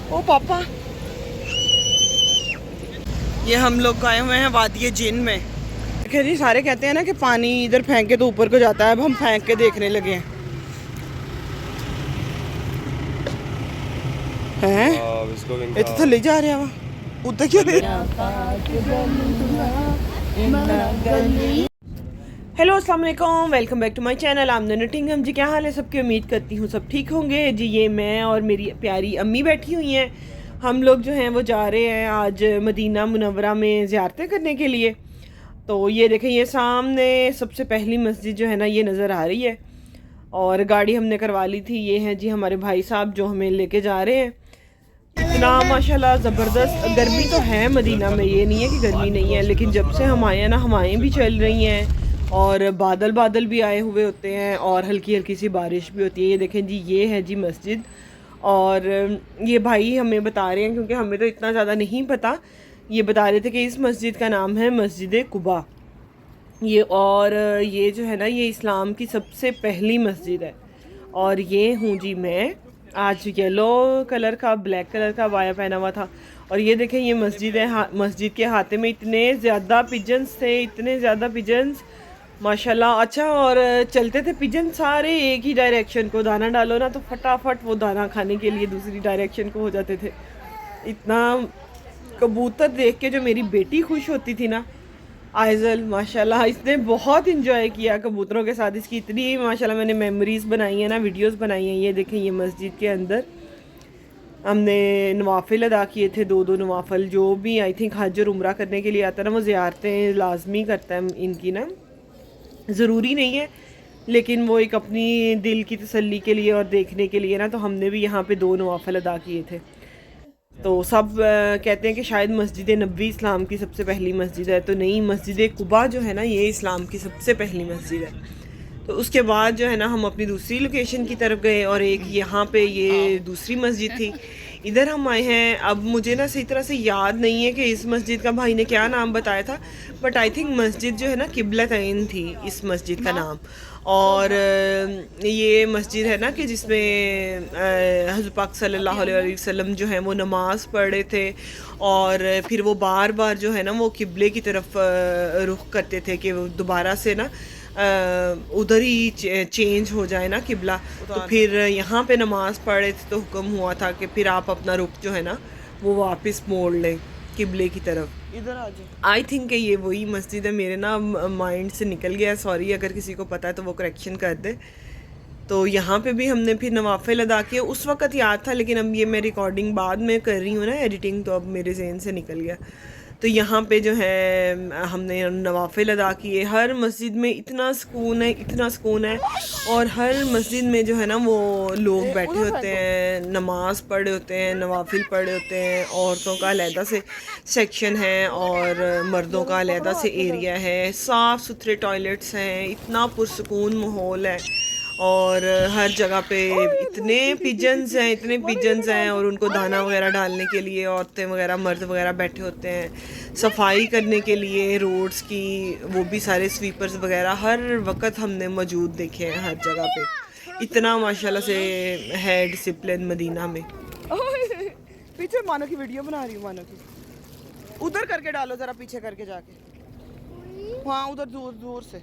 ओ पापा, ये हम लोग आए हुए हैं वादी जिन में। देखिए जी, सारे कहते हैं ना कि पानी इधर फेंके तो ऊपर को जाता है। अब हम फेंक के देखने लगे हैं। ये तो थले जा रहे हैं वहाँ, उधर क्यों ले? हेलो अस्सलाम वालेकुम, welcome back to my channel Aamna Nottingham. जी क्या हाल है सबकी? उम्मीद करती हूँ सब ठीक होंगे जी। ये मैं और मेरी प्यारी अम्मी बैठी हुई हैं। हम लोग जो हैं वो जा रहे हैं आज मदीना मुनव्वरा में ज़ियारतें करने के लिए। तो ये देखें, ये सामने सबसे पहली मस्जिद जो है ना ये नज़र आ रही है। और गाड़ी हमने करवा ली थी। ये हैं जी हमारे भाई साहब जो हमें लेके जा रहे हैं। इतना माशाल्लाह ज़बरदस्त गर्मी तो है मदीना में, ये नहीं है कि गर्मी नहीं है, लेकिन जब से हम आए हैं ना हवाएं भी चल रही हैं और बादल बादल भी आए हुए होते हैं और हल्की हल्की सी बारिश भी होती है। ये देखें जी, ये है जी मस्जिद। और ये भाई हमें बता रहे हैं, क्योंकि हमें तो इतना ज़्यादा नहीं पता। ये बता रहे थे कि इस मस्जिद का नाम है मस्जिद कुबा। ये और ये जो है ना ये इस्लाम की सबसे पहली मस्जिद है। और ये हूँ जी मैं। आज येलो कलर का ब्लैक कलर का वाया पहना हुआ था। और ये देखें, ये मस्जिद है। मस्जिद के हाथे में इतने ज़्यादा पिजन्स थे, इतने ज़्यादा पिजन्स माशाल्लाह। अच्छा, और चलते थे पिजन सारे एक ही डायरेक्शन को। दाना डालो ना तो फटाफट वो दाना खाने के लिए दूसरी डायरेक्शन को हो जाते थे। इतना कबूतर देख के जो मेरी बेटी खुश होती थी ना, आइजल, माशाल्लाह इसने बहुत इंजॉय किया कबूतरों के साथ। इसकी इतनी माशाल्लाह मैंने मेमोरीज़ बनाई हैं ना, वीडियोस बनाई हैं। ये देखें, ये मस्जिद के अंदर हमने नवाफिल अदा किए थे, दो नवाफिल। जो भी आई थिंक हज और उम्रा करने के लिए आता है ना, वो ज़ियारतें लाजमी करता है इनकी ना। ज़रूरी नहीं है, लेकिन वो एक अपनी दिल की तसल्ली के लिए और देखने के लिए ना, तो हमने भी यहाँ पे 2 नवाफिल अदा किए थे। तो सब कहते हैं कि शायद मस्जिद नबवी इस्लाम की सबसे पहली मस्जिद है। तो नहीं, मस्जिद कुबा जो है ना ये इस्लाम की सबसे पहली मस्जिद है। तो उसके बाद जो है ना हम अपनी दूसरी लोकेशन की तरफ गए और एक यहाँ पे ये दूसरी मस्जिद थी, इधर हम आए हैं। अब मुझे ना सही तरह से याद नहीं है कि इस मस्जिद का भाई ने क्या नाम बताया था, बट आई थिंक मस्जिद जो है ना किबलतैन थी इस मस्जिद का नाम। और ये मस्जिद है ना कि जिसमें हज़रत पाक सल्लल्लाहु अलैहि वसल्लम जो है वो नमाज पढ़ रहे थे और फिर वो बार बार जो है ना वो किबले की तरफ रुख करते थे कि वो दोबारा से ना उधर ही चेंज हो जाए ना किबला। तो फिर यहाँ पे नमाज पढ़े थे तो हुक्म हुआ था कि फिर आप अपना रुख जो है ना वो वापस मोड़ लें किबले की तरफ। इधर आ जाए। आई थिंक ये वही मस्जिद है। मेरे ना माइंड से निकल गया, सॉरी अगर किसी को पता है तो वो करेक्शन कर दे। तो यहाँ पे भी हमने फिर नवाफिल अदा किए। उस वक़्त याद था, लेकिन अब ये मैं रिकॉर्डिंग बाद में कर रही हूँ ना एडिटिंग, तो अब मेरे जहन से निकल गया। तो यहाँ पे जो है हमने नवाफिल अदा किए। हर मस्जिद में इतना सुकून है, इतना सुकून है। और हर मस्जिद में जो है ना वो लोग बैठे होते हैं, नमाज पढ़ रहे होते हैं, नवाफिल पढ़ रहे होते हैं। औरतों का अलहदा से सेक्शन है और मर्दों का अलहदा से एरिया है। साफ़ सुथरे टॉयलेट्स हैं, इतना पुरसुकून माहौल है। और हर जगह पे इतने पिजन्स हैं, इतने पिजन्स हैं। और उनको दाना वगैरह डालने के लिए औरतें वगैरह मर्द वगैरह बैठे होते हैं। सफाई करने के लिए रोड्स की वो भी सारे स्वीपर्स वगैरह हर वक्त हमने मौजूद देखे हैं हर जगह पे। इतना माशाल्लाह से है डिसिप्लिन मदीना में। पीछे मानो की वीडियो बना रही हूँ, मानो की उधर करके डालो ज़रा, पीछे करके जाके। हाँ उधर दूर दूर से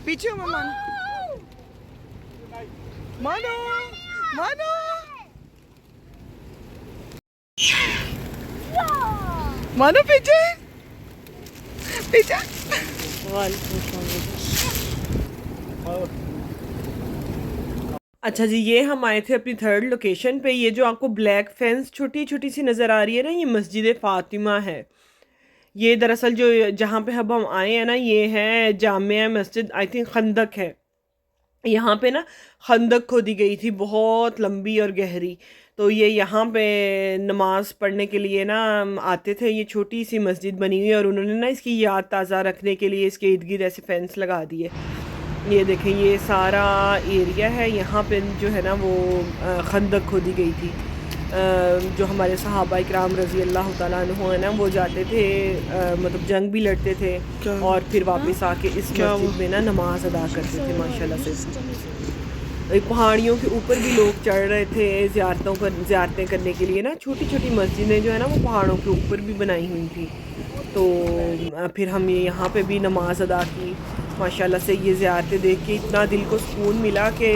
पीछे में। मानो मानो मानो मानो पीछे पीछे। अच्छा जी, ये हम आए थे अपनी 3rd लोकेशन पे। ये जो आपको ब्लैक फेंस छोटी छोटी सी नज़र आ रही है ना, ये मस्जिद फ़ातिमा है। ये दरअसल जो जहाँ पे अब हम आए हैं ना, ये है जामिया मस्जिद, आई थिंक खंदक है। यहाँ पे ना खंदक खोदी गई थी, बहुत लंबी और गहरी। तो ये यहाँ पे नमाज पढ़ने के लिए ना आते थे। ये छोटी सी मस्जिद बनी हुई है और उन्होंने ना इसकी याद ताज़ा रखने के लिए इसके इर्द गिर्द ऐसे फेंस लगा दिए। ये देखें, ये सारा एरिया है। यहाँ पे जो है ना वो खंदक खोदी गई थी। जो हमारे सहाबा इकराम रज़ी अल्लाह तआला अन्हु है ना, वो जाते थे मतलब जंग भी लड़ते थे और फिर वापस आके इस मस्जिद में ना नमाज अदा करते थे माशाल्लाह से। पहाड़ियों के ऊपर भी लोग चढ़ रहे थे ज़ियारतें करने के लिए ना। छोटी छोटी मस्जिदें जो है ना वो पहाड़ों के ऊपर भी बनाई हुई थी। तो फिर हम ये यहाँ पे भी नमाज अदा की। माशाल्लाह से ये ज़ियारतें देख के इतना दिल को सुकून मिला कि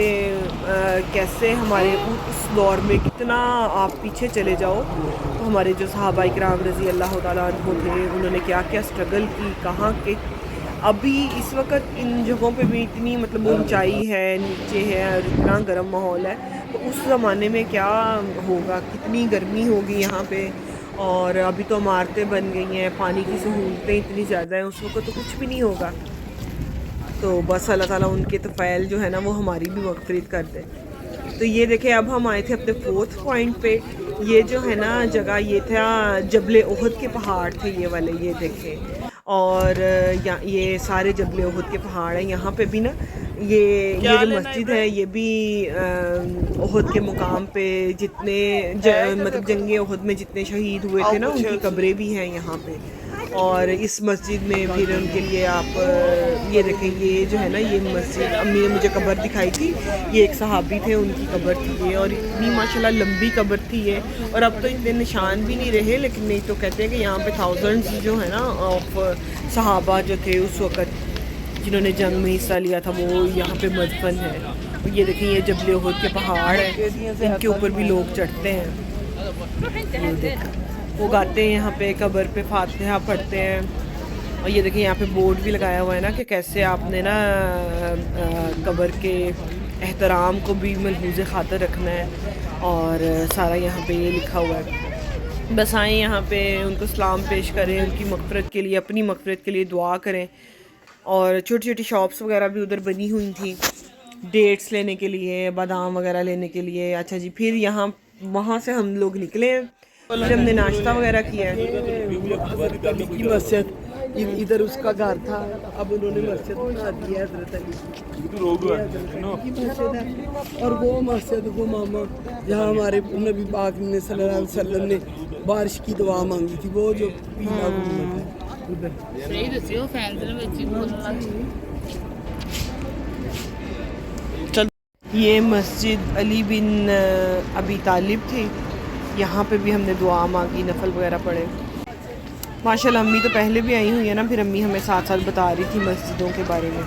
कैसे हमारे उस दौर में कितना आप पीछे चले जाओ तो हमारे जो सहाबा इकराम रज़ी अल्लाह ताला अन्हु थे उन्होंने क्या क्या स्ट्रगल की, कहाँ के। अभी इस वक्त इन जगहों पे भी इतनी मतलब ऊंचाई है, नीचे है और इतना गर्म माहौल है, तो उस ज़माने में क्या होगा, कितनी गर्मी होगी यहाँ पे। और अभी तो इमारतें बन गई हैं, पानी की सहूलतें इतनी ज़्यादा हैं, उस वक्त तो कुछ भी नहीं होगा। तो बस अल्लाह ताला उनके तफ़ैल जो है ना वो हमारी भी मग़फ़िरत कर दे। तो ये देखें, अब हम आए थे अपने 4th पॉइंट पे। ये जो है ना जगह, ये था जबल ओहद के पहाड़ थे ये वाले, ये देखें। और ये सारे जबल ओहद के पहाड़ हैं। यहाँ पे भी ना ये जो मस्जिद है ये भी ओहद के मुकाम पे जितने मतलब जंग ओहद में जितने शहीद हुए थे ना उनकी कब्रें भी हैं यहाँ पे। और इस मस्जिद में फिर उनके लिए आप ये देखें, ये जो है ना ये मस्जिद, अम्मी ने मुझे कब्र दिखाई थी, ये एक सहाबी थे उनकी कब्र थी ये। और इतनी माशाल्लाह लंबी कब्र थी ये। और अब तो इतने निशान भी नहीं रहे, लेकिन नहीं तो कहते हैं कि यहाँ पे थाउजेंड्स जो है ना ऑफ सहाबा जो थे उस वक़्त जिन्होंने जंग में हिस्सा लिया था वो यहाँ पे मदफन है। और ये देखें, ये जबल ओहद के पहाड़ हैं, इनके ऊपर भी लोग चढ़ते हैं। ये देखें, वो गाते हैं यहाँ पे, कब्र पे फातिहा पढ़ते हैं। और ये देखिए यहाँ पे बोर्ड भी लगाया हुआ है ना कि कैसे आपने ना कब्र के एहतराम को भी मलहूज़ ख़ातिर रखना है। और सारा यहाँ पे ये लिखा हुआ है। बस आएँ यहाँ पे उनको सलाम पेश करें, उनकी मग़फ़िरत के लिए, अपनी मग़फ़िरत के लिए दुआ करें। और छोटी छोटी शॉप्स वगैरह भी उधर बनी हुई थी, डेट्स लेने के लिए, बादाम वगैरह लेने के लिए। अच्छा जी, फिर वहाँ से हम लोग निकले हैं, फिर हमने नाश्ता वगैरह किया है। की मस्जिद इधर उसका घर था, अब उन्होंने मस्जिद बना दी है हज़रत अली की मस्जिद है। और वो मस्जिद, वो मामा जहाँ हमारे नबी पाक ने सल्लल्लाहु अलैहि वसल्लम ने बारिश की दुआ मांगी थी, वो जो पीला गुंबद है उधर। ये मस्जिद अली बिन अबी तालिब थी। यहाँ पे भी हमने दुआ मांगी, नफल वगैरह पढ़े। माशाल्लाह अम्मी तो पहले भी आई हुई है ना, फिर अम्मी हमें साथ साथ बता रही थी मस्जिदों के बारे में।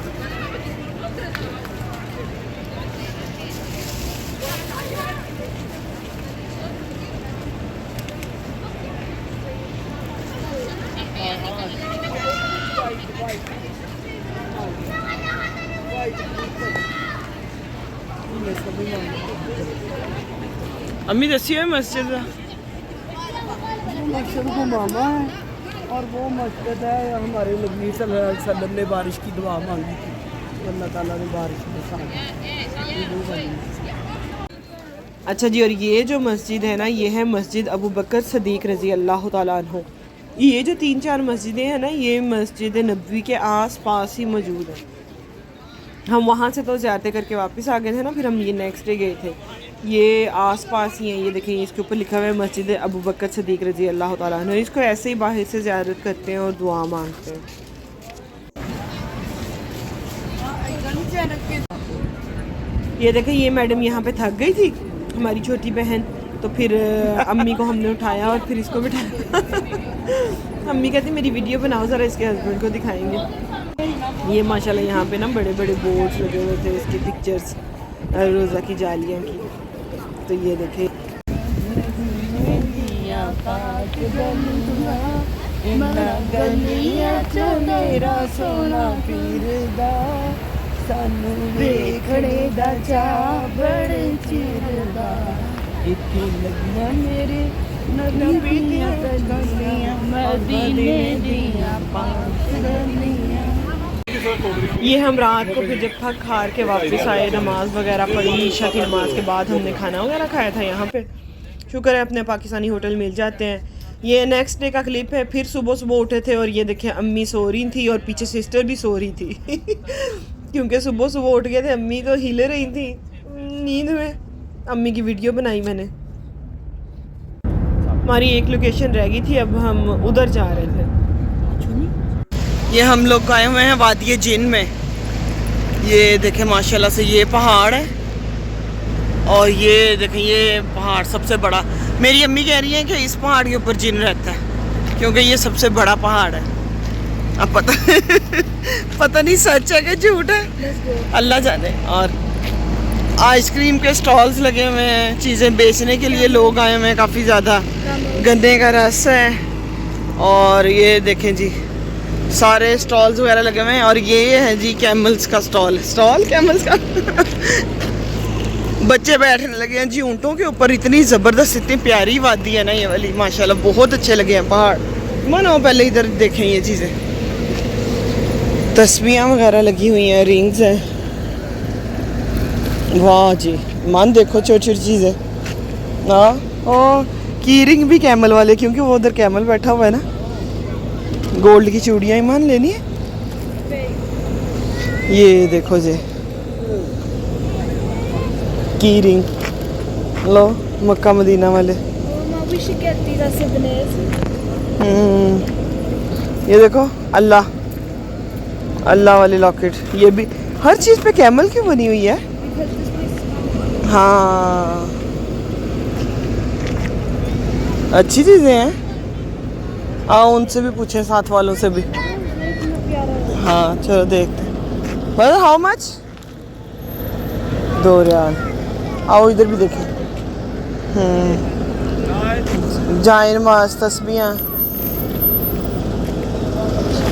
अम्मी दसी है मस्जिद मस्जिद को मामा है और वो मस्जिद है हमारे नबी सल्लल्लाहु अलैहि वसल्लम ने बारिश की दुआ मांगी थी, अल्लाह ताला ने बारिश बरसा दी। अच्छा जी, और ये जो मस्जिद है ना ये है मस्जिद अबू बकर सदीक रज़ी अल्लाह ताला अन्हु। ये जो 3-4 मस्जिदें हैं ना ये मस्जिद नबवी के आस पास ही मौजूद है। हम वहाँ से तो ज़ियारतें करके वापस आ गए थे ना, फिर हम ये नेक्स्ट डे गए थे। ये आस पास ही हैं, ये देखें इसके ऊपर लिखा हुआ है मस्जिद अबू बकर सदीक रज़ी अल्लाह ताला अन्हु। इसको ऐसे ही बाहर से ज़ियारत करते हैं और दुआ मांगते हैं। ये देखें, ये मैडम यहाँ पे थक गई थी हमारी छोटी बहन, तो फिर अम्मी को हमने उठाया और फिर इसको बिठाया। अम्मी कहती मेरी वीडियो बनाओ ज़रा, इसके हस्बैंड को दिखाएंगे। ये माशाल्लाह यहाँ पे ना बड़े बड़े बोर्ड्स लगे हुए थे, इसकी पिक्चर्स रोज़ा की जालियाँ की। तो ये देखें, ये हम रात को फिर जब थक हार के वापस आए, नमाज वगैरह पढ़ी, ईशा की नमाज के बाद हमने खाना वगैरह खाया था यहाँ पे। शुक्र है अपने पाकिस्तानी होटल मिल जाते हैं। ये नेक्स्ट डे का क्लिप है, फिर सुबह सुबह उठे थे और ये देखें अम्मी सो रही थी और पीछे सिस्टर भी सो रही थी। क्योंकि सुबह सुबह उठ गए थे, अम्मी तो हिल रही थी नींद में। अम्मी की वीडियो बनाई मैंने। हमारी एक लोकेशन रह गई थी, अब हम उधर जा रहे थे। ये हम लोग आए हुए हैं वादी जिन में। ये देखें माशाल्लाह से ये पहाड़ है और ये देखें, ये पहाड़ सबसे बड़ा, मेरी अम्मी कह रही है कि इस पहाड़ के ऊपर जिन रहता है क्योंकि ये सबसे बड़ा पहाड़ है। अब पता नहीं सच है कि झूठ है, अल्लाह जाने। और आइसक्रीम के स्टॉल्स लगे हुए हैं, चीज़ें बेचने के लिए लोग आए हुए हैं काफ़ी ज़्यादा। गन्ने का रस है और ये देखें जी सारे स्टॉल्स वगैरह लगे हुए हैं। और ये है जी कैमल्स का स्टॉल कैमल्स का बच्चे बैठने लगे हैं जी ऊँटों के ऊपर। इतनी ज़बरदस्त, इतनी प्यारी वादी है ना ये वाली, माशाल्लाह बहुत अच्छे लगे हैं पहाड़। मानो पहले इधर देखें ये चीज़ें, तस्वीरें वगैरह लगी हुई हैं, रिंग्स हैं। वाह जी, मान देखो छोटी छोटी चीज़ है। हाँ, और की रिंग भी कैमल वाले, क्योंकि वो उधर कैमल बैठा हुआ है ना। गोल्ड की चूड़ियाँ ईमान लेनी है। ये देखो जी की रिंग लो, मक्का मदीना वाले। ये देखो अल्लाह वाली लॉकेट, ये भी हर चीज़ पे कैमल क्यों बनी हुई है। हाँ, अच्छी चीज़ें हैं। आओ उनसे भी पूछें, साथ वालों से भी। हाँ चलो देखते हैं। मतलब हाउ मच? 2 रियाल। आओ इधर भी देखें। जाइन मास तस्बियाँ।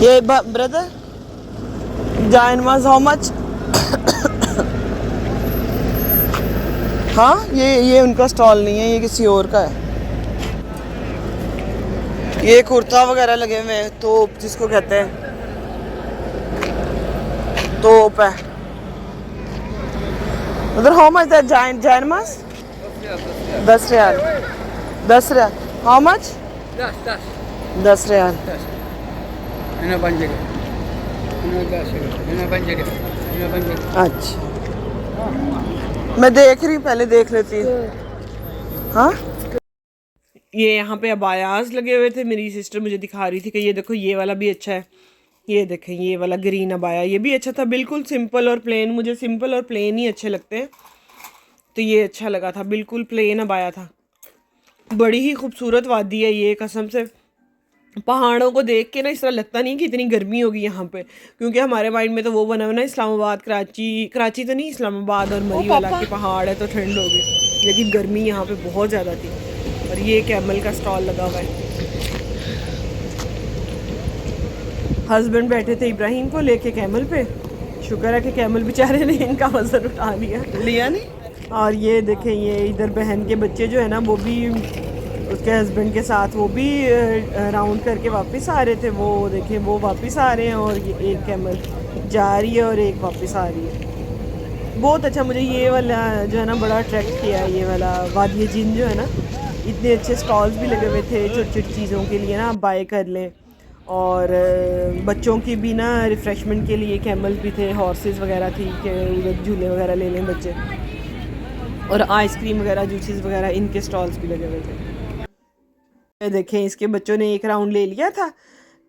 ये ब्रदर जाइन मास हाउ मच? हाँ, ये उनका स्टॉल नहीं है, ये किसी और का है। ये कुर्ता वगैरह लगे हुए हैं, तोप जिसको कहते हैं, तोप है उधर। हाउ मच दैट जाइन मास? 10 riyal. 10 riyal. How much? 10 riyal. अच्छा, मैं देख रही हूँ, पहले देख लेती हूँ। हाँ, ये यहाँ पे अबायास लगे हुए थे, मेरी सिस्टर मुझे दिखा रही थी कि ये देखो ये वाला भी अच्छा है। ये देखें ये वाला ग्रीन अबाया, ये भी अच्छा था, बिल्कुल सिंपल और प्लेन। मुझे सिंपल और प्लेन ही अच्छे लगते हैं, तो ये अच्छा लगा था, बिल्कुल प्लेन अबाया था। बड़ी ही खूबसूरत वादी है ये, कसम से। पहाड़ों को देख के ना इस तरह लगता नहीं कि इतनी गर्मी होगी यहाँ पे, क्योंकि हमारे माइंड में तो वो बना हुआ ना इस्लामाबाद, कराची तो नहीं, इस्लामाबाद और मरी वाला के पहाड़ है तो ठंड होगी, लेकिन गर्मी यहाँ पे बहुत ज़्यादा थी। और ये कैमल का स्टॉल लगा हुआ है। हस्बैंड बैठे थे इब्राहिम को लेके कैमल पे, शुक्र है कि कैमल बेचारे ने इनका वजन उठा लिया नहीं। और ये देखें, ये इधर बहन के बच्चे जो है ना, वो भी उसके हस्बैंड के साथ वो भी राउंड करके वापस आ रहे थे। वो देखें वो वापस आ रहे हैं और ये एक कैमल जा रही है और एक वापस आ रही है। बहुत अच्छा, मुझे ये वाला जो है ना बड़ा अट्रैक्ट किया है, ये वाला वादी जिन जो है ना। इतने अच्छे स्टॉल्स भी लगे हुए थे छोटी छोटी चीज़ों के लिए ना, आप बाय कर लें। और बच्चों की भी ना रिफ़्रेशमेंट के लिए कैमल भी थे, हॉर्सेस वगैरह थी कि उधर झूले वगैरह ले लें बच्चे। और आइसक्रीम वगैरह, जूसेस वगैरह, इनके स्टॉल्स भी लगे हुए थे। देखें इसके बच्चों ने एक राउंड ले लिया था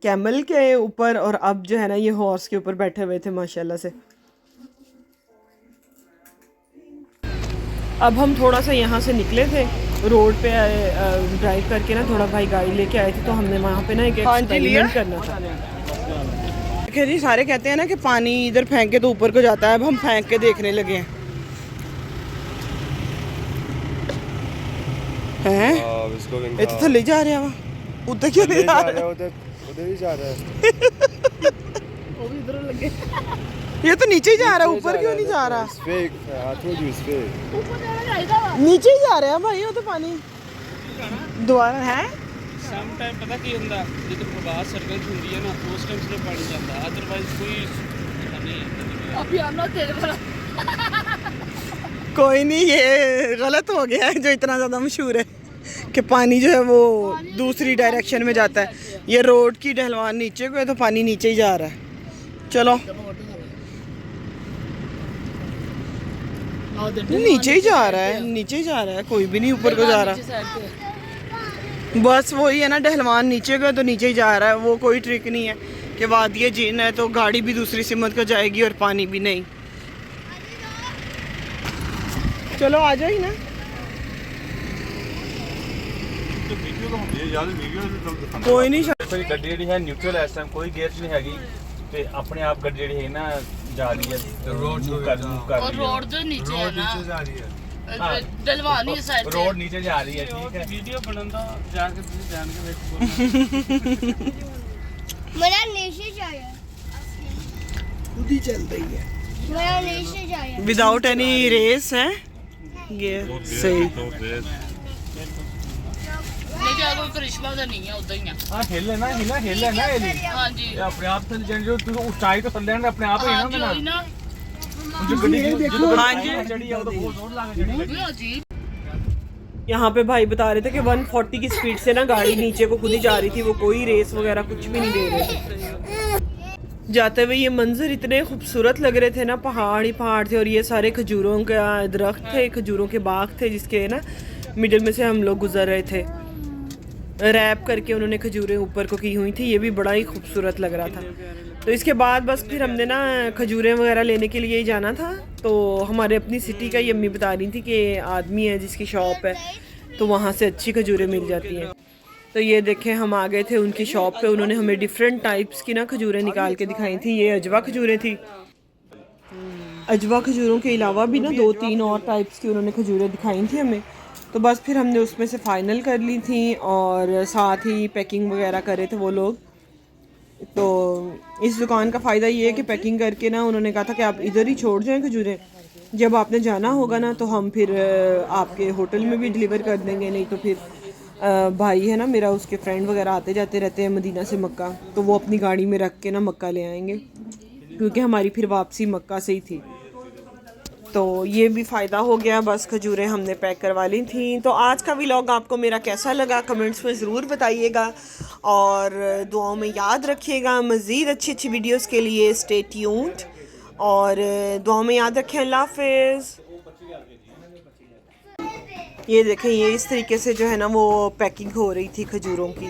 कैमल के ऊपर, और अब जो है ना ये हॉर्स के ऊपर बैठे हुए थे माशाल्लाह से। अब हम थोड़ा सा यहाँ से निकले थे, रोड पे ड्राइव करके ना, थोड़ा भाई गाड़ी लेके आए थे, तो हमने वहाँ पे ना एक एक्सपेरिमेंट करना था। देखिए जी, सारे कहते हैं ना कि पानी इधर फेंक के तो ऊपर को जाता है, अब हम फेंक के देखने लगे हैं। ये तो थले जा रहे हैं, उधर क्यों नहीं जा रहे? उधर ही जा रहा है। वो भी इधर लगे। ये तो नीचे ही जा रहा है, ऊपर क्यों नहीं जा रहा? नीचे ही जा रहे हैं भाई, वो तो पानी दोबारा है। सम टाइम पता की ਹੁੰਦਾ ਜਦੋਂ ਪ੍ਰਵਾਸ ਸਰਕਲ ਹੁੰਦੀ ਹੈ ਨਾ, ਉਸ ਟਾਈਮ ਸਿਰਫ ਪਾਣੀ ਜਾਂਦਾ, ਅਦਰਵਾਈਜ਼ ਕੋਈ ਨਹੀਂ ਹੈ। ਅਭੀ ਆਨਾ ਤੇਰੇ ਵਾਲਾ कोई नहीं, ये गलत हो गया है जो इतना ज़्यादा मशहूर है कि पानी जो है वो दूसरी डायरेक्शन में जाता है। ये रोड की ढलवान नीचे को है तो पानी नीचे ही जा रहा है। चलो नीचे ही जा रहा है, नीचे ही जा रहा है, कोई भी नहीं ऊपर को जा रहा। बस वही है ना, ढलवान नीचे को है तो नीचे ही जा रहा है। वो कोई ट्रिक नहीं है कि वादी जिन है तो गाड़ी भी दूसरी सिमत को जाएगी और पानी भी नहीं। चलो आ जाओ ही ना। कोई नहीं फिर ਗੱਡੀ ਜਿਹੜੀ ਹੈ ਨਿਊਟਰਲ ਇਸ ਟਾਈਮ ਕੋਈ ਗੇਅਰ 'ਚ ਨਹੀਂ ਹੈਗੀ ਤੇ ਆਪਣੇ ਆਪ ਗੱਡੀ ਜਿਹੜੀ ਹੈ ਨਾ ਜਾ ਰਹੀ ਹੈ ਰੋਡ ਕਰ और रोड तो नीचे है ना डलवानी साइड रोड नीचे जा रही है ठीक है वीडियो बनांदा जाके तुझे जान के देखो मेरा नीचे जाए खुद ही चल रही है। मेरा नीचे जाए विदाउट एनी रेस है ये सही। नहीं क्या कोई करिश्मा तो नहीं है उधर ही है हाँ हिल है ना ये हाँ जी अपने आप से जन जो तू ऊंचाई तो थल्ले ने अपने आप ही हाँ है जी ना वही ना जो गड्डी हाँ जी। चढ़ी है वो तो बहुत जोर लगा चढ़ी हाँ जी यहाँ पे भाई बता रहे थे कि 140 की स्पीड से ना गाड़ी नीचे को खुद ही जा रही थी, वो कोई रेस वगैरह कुछ भी नहीं दे रहे थे। जाते हुए ये मंजर इतने खूबसूरत लग रहे थे ना, पहाड़ ही पहाड़ थे और ये सारे खजूरों का दरख्त थे, खजूरों के बाग थे जिसके ना मिडिल में से हम लोग गुजर रहे थे। रैप करके उन्होंने खजूरें ऊपर को की हुई थी, ये भी बड़ा ही खूबसूरत लग रहा था। तो इसके बाद बस फिर हमने ना खजूरें वगैरह लेने के लिए ही जाना था। तो हमारे अपनी सिटी का ये अम्मी बता रही थी कि आदमी है जिसकी शॉप है तो वहाँ से अच्छी खजूरें मिल जाती हैं। तो ये देखें हम आ गए थे उनकी शॉप पे, उन्होंने हमें डिफरेंट टाइप्स की ना खजूरें निकाल के दिखाई थी। ये अजवा खजूरें थी, अजवा खजूरों के अलावा भी ना 2-3 और टाइप्स की उन्होंने खजूरें दिखाई थी हमें। तो बस फिर हमने उसमें से फ़ाइनल कर ली थी और साथ ही पैकिंग वगैरह करे थे वो लोग। तो इस दुकान का फ़ायदा ये है कि पैकिंग करके ना उन्होंने कहा था कि आप इधर ही छोड़ जाएं खजूरें, जब आपने जाना होगा ना तो हम फिर आपके होटल में भी डिलीवर कर देंगे, नहीं तो फिर भाई है ना मेरा, उसके फ्रेंड वगैरह आते जाते रहते हैं मदीना से मक्का, तो वो अपनी गाड़ी में रख के ना मक्का ले आएंगे, क्योंकि हमारी फिर वापसी मक्का से ही थी। तो ये भी फ़ायदा हो गया। बस खजूरें हमने पैक करवा ली थी। तो आज का व्लॉग आपको मेरा कैसा लगा कमेंट्स में ज़रूर बताइएगा और दुआओं में याद रखिएगा। मज़ीद अच्छी अच्छी वीडियोस के लिए स्टे ट्यून्ड और दुआओं में याद रखें। अल्लाह हाफ़िज़। ये देखें, ये इस तरीके से जो है ना वो पैकिंग हो रही थी खजूरों की,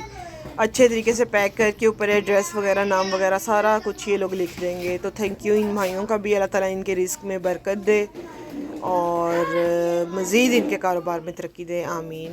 अच्छे तरीके से पैक करके ऊपर एड्रेस वगैरह नाम वगैरह सारा कुछ ये लोग लिख देंगे। तो थैंक यू इन भाइयों का भी, अल्लाह ताला इनके रिस्क में बरकत दे और मज़ीद इनके कारोबार में तरक्की दे, आमीन।